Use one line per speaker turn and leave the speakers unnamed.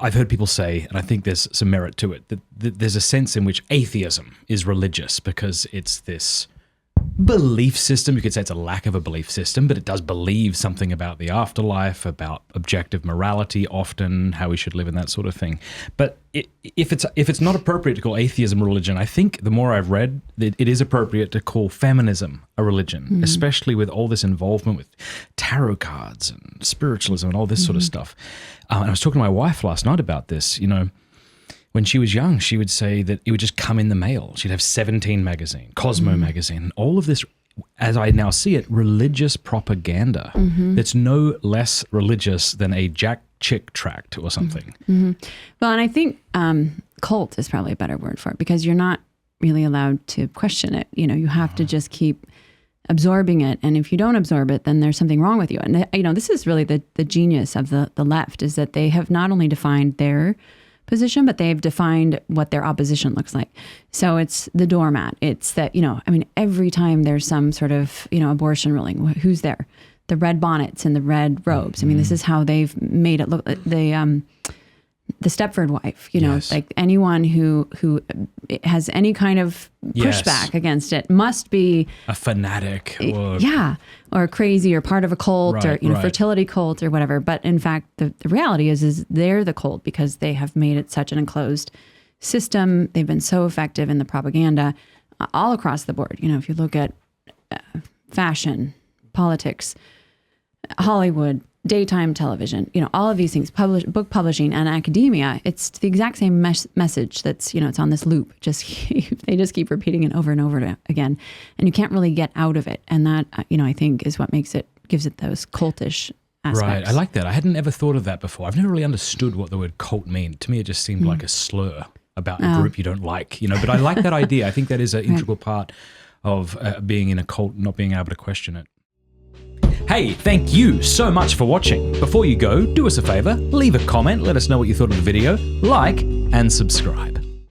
I've heard people say, and I think there's some merit to it, that there's a sense in which atheism is religious because it's this belief system. You could say it's a lack of a belief system, but it does believe something about the afterlife, about objective morality, often how we should live and that sort of thing. But if it's not appropriate to call atheism a religion, I think the more I've read, it is appropriate to call feminism a religion, especially with all this involvement with tarot cards and spiritualism and all this sort of stuff. And I was talking to my wife last night about this. You know, when she was young, she would say that it would just come in the mail. She'd have 17 magazine, Cosmo magazine, and all of this, as I now see it, religious propaganda that's no less religious than a Jack Chick tract or something.
Well, and I think cult is probably a better word for it because you're not really allowed to question it. You know, you have to just keep absorbing it. And if you don't absorb it, then there's something wrong with you. And, you know, this is really the genius of the left is that they have not only defined their position, but they've defined what their opposition looks like. So it's the doormat. It's that, you know, I mean, every time there's some sort of, you know, abortion ruling, who's there? The red bonnets and the red robes. I mean, this is how they've made it look. The Stepford wife, you know, like anyone who has any kind of pushback against it must be
a fanatic
or crazy or part of a cult or, you know, fertility cult or whatever. But in fact, the reality is they're the cult because they have made it such an enclosed system. They've been so effective in the propaganda all across the board. You know, if you look at fashion, politics, Hollywood, daytime television, you know, all of these things, book publishing and academia, it's the exact same message that's, you know, it's on this loop. They just keep repeating it over and over again. And you can't really get out of it. And that, you know, I think is what gives it those cultish aspects.
Right. I like that. I hadn't ever thought of that before. I've never really understood what the word cult meant. To me, it just seemed like a slur about a group you don't like, you know, but I like that idea. I think that is an integral part of being in a cult, not being able to question it. Hey, thank you so much for watching. Before you go, do us a favor, leave a comment, let us know what you thought of the video, like, and subscribe.